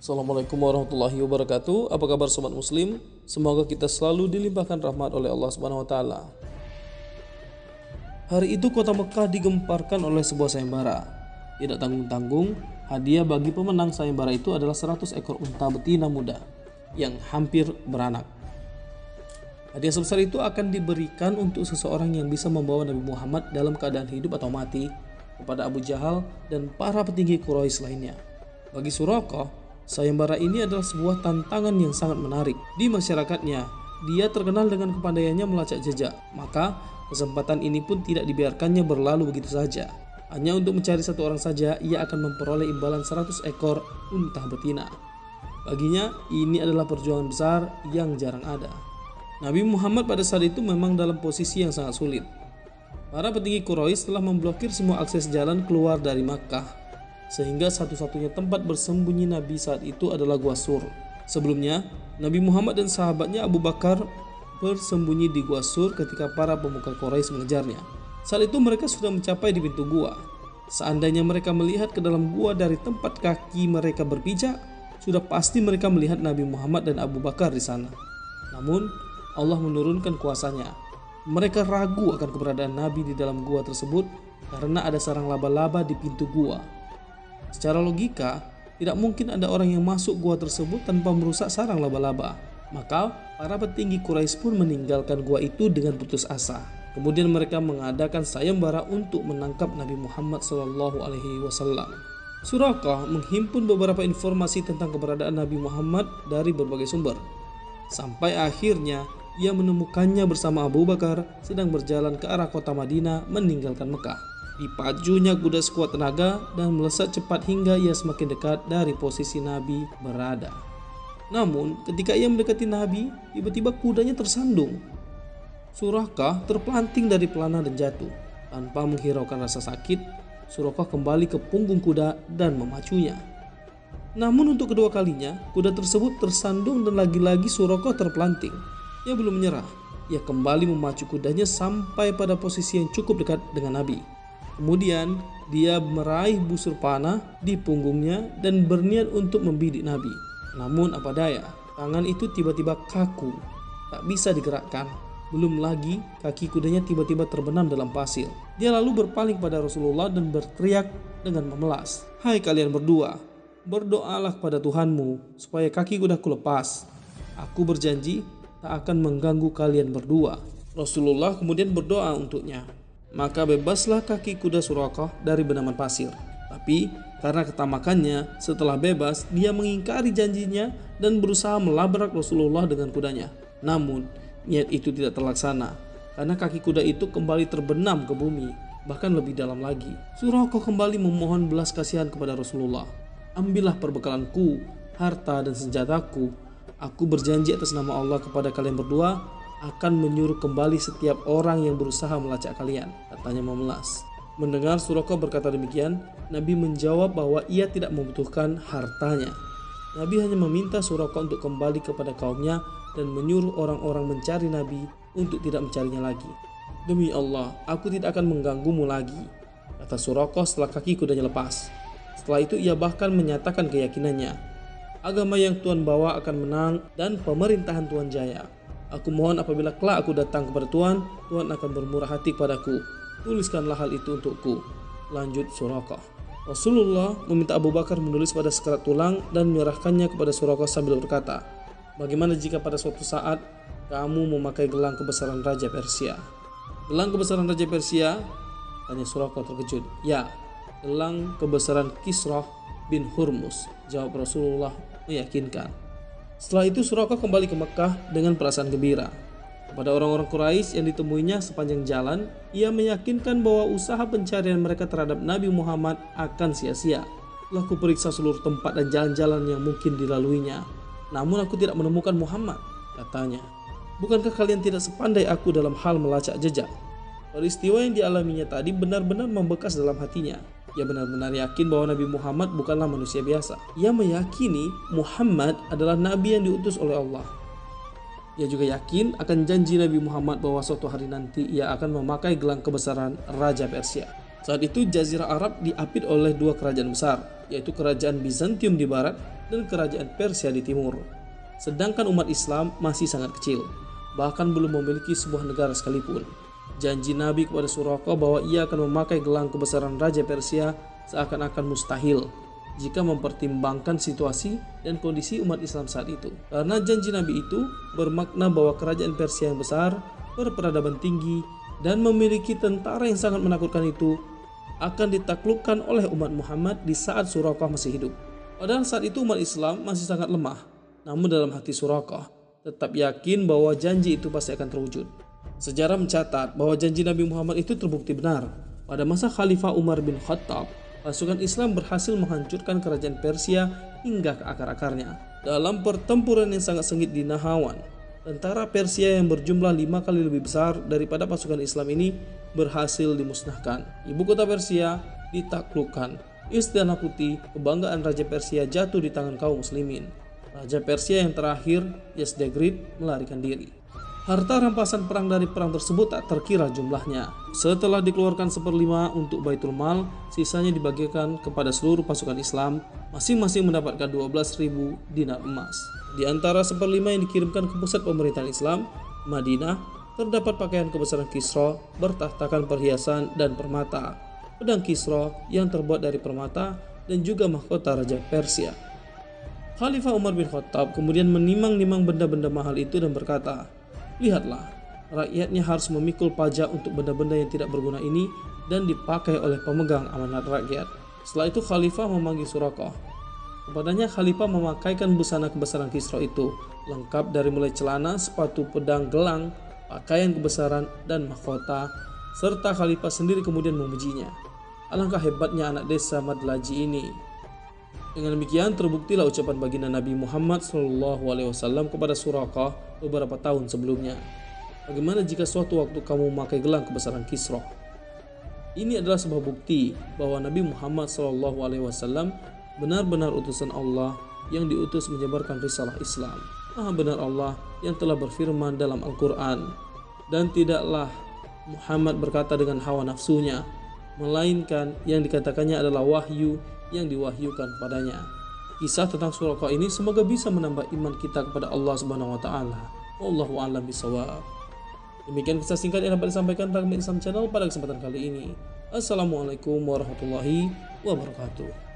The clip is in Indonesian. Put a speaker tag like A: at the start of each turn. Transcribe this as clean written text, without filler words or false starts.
A: Assalamualaikum warahmatullahi wabarakatuh. Apa kabar sobat muslim? Semoga kita selalu dilimpahkan rahmat oleh Allah Subhanahu wa taala. Hari itu kota Mekah digemparkan oleh sebuah sayembara. Tidak tanggung-tanggung, hadiah bagi pemenang sayembara itu adalah 100 ekor unta betina muda yang hampir beranak. Hadiah sebesar itu akan diberikan untuk seseorang yang bisa membawa Nabi Muhammad dalam keadaan hidup atau mati kepada Abu Jahal dan para petinggi Quraisy lainnya. Bagi Suraqah, sayembara ini adalah sebuah tantangan yang sangat menarik. Di masyarakatnya, dia terkenal dengan kepandaiannya melacak jejak. Maka, kesempatan ini pun tidak dibiarkannya berlalu begitu saja. Hanya untuk mencari satu orang saja, ia akan memperoleh imbalan 100 ekor unta betina. Baginya, ini adalah perjuangan besar yang jarang ada. Nabi Muhammad pada saat itu memang dalam posisi yang sangat sulit. Para petinggi Quraisy telah memblokir semua akses jalan keluar dari Makkah, sehingga satu-satunya tempat bersembunyi Nabi saat itu adalah Gua Sur. Sebelumnya, Nabi Muhammad dan sahabatnya Abu Bakar bersembunyi di Gua Sur ketika para pemuka Quraisy mengejarnya. Saat itu mereka sudah mencapai di pintu gua. Seandainya mereka melihat ke dalam gua dari tempat kaki mereka berpijak, sudah pasti mereka melihat Nabi Muhammad dan Abu Bakar di sana. Namun, Allah menurunkan kuasanya. Mereka ragu akan keberadaan Nabi di dalam gua tersebut karena ada sarang laba-laba di pintu gua. Secara logika, tidak mungkin ada orang yang masuk gua tersebut tanpa merusak sarang laba-laba. Maka, para petinggi Quraisy pun meninggalkan gua itu dengan putus asa. Kemudian mereka mengadakan sayembara untuk menangkap Nabi Muhammad SAW. Suraqah menghimpun beberapa informasi tentang keberadaan Nabi Muhammad dari berbagai sumber. Sampai akhirnya, ia menemukannya bersama Abu Bakar sedang berjalan ke arah kota Madinah meninggalkan Mekah. Dipajunya kuda sekuat tenaga dan melesat cepat hingga ia semakin dekat dari posisi Nabi berada. Namun ketika ia mendekati Nabi, tiba-tiba kudanya tersandung. Suraqah terpelanting dari pelana dan jatuh. Tanpa menghiraukan rasa sakit, Suraqah kembali ke punggung kuda dan memacunya. Namun untuk kedua kalinya, kuda tersebut tersandung dan lagi-lagi Suraqah terpelanting. Ia belum menyerah. Ia kembali memacu kudanya sampai pada posisi yang cukup dekat dengan Nabi. Kemudian dia meraih busur panah di punggungnya dan berniat untuk membidik Nabi. Namun apa daya, tangan itu tiba-tiba kaku, tak bisa digerakkan. Belum lagi kaki kudanya tiba-tiba terbenam dalam pasir. Dia lalu berpaling pada Rasulullah dan berteriak dengan memelas, "Hai kalian berdua, berdoalah kepada Tuhanmu supaya kaki kudaku lepas. Aku berjanji tak akan mengganggu kalian berdua." Rasulullah kemudian berdoa untuknya. Maka bebaslah kaki kuda Suraqah dari benaman pasir. Tapi karena ketamakannya, setelah bebas dia mengingkari janjinya dan berusaha melabrak Rasulullah dengan kudanya. Namun niat itu tidak terlaksana karena kaki kuda itu kembali terbenam ke bumi, bahkan lebih dalam lagi. Suraqah kembali memohon belas kasihan kepada Rasulullah. "Ambillah perbekalanku, harta dan senjataku. Aku berjanji atas nama Allah kepada kalian berdua akan menyuruh kembali setiap orang yang berusaha melacak kalian," katanya memelas. Mendengar Suraqah berkata demikian, Nabi menjawab bahwa ia tidak membutuhkan hartanya. Nabi hanya meminta Suraqah untuk kembali kepada kaumnya dan menyuruh orang-orang mencari Nabi untuk tidak mencarinya lagi. "Demi Allah, aku tidak akan mengganggumu lagi," kata Suraqah setelah kaki kudanya lepas. Setelah itu ia bahkan menyatakan keyakinannya, "Agama yang Tuhan bawa akan menang dan pemerintahan Tuhan jaya. Aku mohon apabila kelak aku datang kepada Tuhan, Tuhan akan bermurah hati kepadaku. Tuliskanlah hal itu untukku," lanjut Suraqah. Rasulullah meminta Abu Bakar menulis pada sekerat tulang dan menyerahkannya kepada Suraqah sambil berkata, "Bagaimana jika pada suatu saat kamu memakai gelang kebesaran Raja Persia?" "Gelang kebesaran Raja Persia?" tanya Suraqah terkejut. "Ya, gelang kebesaran Kisrah bin Hurmuz," jawab Rasulullah meyakinkan. Setelah itu Suraqah kembali ke Mekah dengan perasaan gembira. Kepada orang-orang Quraisy yang ditemuinya sepanjang jalan, ia meyakinkan bahwa usaha pencarian mereka terhadap Nabi Muhammad akan sia-sia. "Telah kuperiksa seluruh tempat dan jalan-jalan yang mungkin dilaluinya, namun aku tidak menemukan Muhammad," katanya. "Bukankah kalian tidak sepandai aku dalam hal melacak jejak?" Peristiwa yang dialaminya tadi benar-benar membekas dalam hatinya. Ia benar-benar yakin bahwa Nabi Muhammad bukanlah manusia biasa. Ia meyakini Muhammad adalah Nabi yang diutus oleh Allah. Ia juga yakin akan janji Nabi Muhammad bahwa suatu hari nanti ia akan memakai gelang kebesaran Raja Persia. Saat itu Jazirah Arab diapit oleh dua kerajaan besar, yaitu kerajaan Bizantium di barat dan kerajaan Persia di timur. Sedangkan umat Islam masih sangat kecil, bahkan belum memiliki sebuah negara sekalipun. Janji Nabi kepada Suraqah bahwa ia akan memakai gelang kebesaran Raja Persia seakan-akan mustahil jika mempertimbangkan situasi dan kondisi umat Islam saat itu. Karena janji Nabi itu bermakna bahwa kerajaan Persia yang besar, berperadaban tinggi, dan memiliki tentara yang sangat menakutkan itu akan ditaklukkan oleh umat Muhammad di saat Suraqah masih hidup. Padahal saat itu umat Islam masih sangat lemah, namun dalam hati Suraqah tetap yakin bahwa janji itu pasti akan terwujud. Sejarah mencatat bahwa janji Nabi Muhammad itu terbukti benar. Pada masa Khalifah Umar bin Khattab, pasukan Islam berhasil menghancurkan kerajaan Persia hingga ke akar-akarnya. Dalam pertempuran yang sangat sengit di Nahawan, tentara Persia yang berjumlah 5 kali lebih besar daripada pasukan Islam ini berhasil dimusnahkan. Ibu kota Persia ditaklukkan. Istana Putih, kebanggaan Raja Persia, jatuh di tangan kaum muslimin. Raja Persia yang terakhir, Yazdegerd, melarikan diri. Harta rampasan perang dari perang tersebut tak terkira jumlahnya. Setelah dikeluarkan 1/5 untuk Baitul Mal, sisanya dibagikan kepada seluruh pasukan Islam, masing-masing mendapatkan 12.000 dinar emas. Di antara 1/5 yang dikirimkan ke pusat pemerintahan Islam, Madinah, terdapat pakaian kebesaran Kisra bertahtakan perhiasan dan permata, pedang Kisra yang terbuat dari permata, dan juga mahkota Raja Persia. Khalifah Umar bin Khattab kemudian menimang-nimang benda-benda mahal itu dan berkata, "Lihatlah, rakyatnya harus memikul pajak untuk benda-benda yang tidak berguna ini dan dipakai oleh pemegang amanat rakyat." Setelah itu Khalifah memanggil Suraqah. Kepadanya Khalifah memakaikan busana kebesaran Kisra itu, lengkap dari mulai celana, sepatu, pedang, gelang, pakaian kebesaran, dan mahkota, serta Khalifah sendiri kemudian memujinya. Alangkah hebatnya anak desa Madlaji ini. Dengan demikian terbuktilah ucapan baginda Nabi Muhammad SAW kepada Suraqah beberapa tahun sebelumnya. Bagaimana jika suatu waktu kamu memakai gelang kebesaran Kisra? Ini adalah sebuah bukti bahwa Nabi Muhammad SAW benar-benar utusan Allah yang diutus menyebarkan risalah Islam. Maha benar Allah yang telah berfirman dalam Al-Quran, dan tidaklah Muhammad berkata dengan hawa nafsunya, melainkan yang dikatakannya adalah wahyu yang diwahyukan padanya. Kisah tentang Suraqah ini semoga bisa menambah iman kita kepada Allah Subhanahu wa taala. Wallahu a'lam bishawab. Demikian kisah singkat yang dapat disampaikan Ragam Islam Channel pada kesempatan kali ini. Assalamualaikum warahmatullahi wabarakatuh.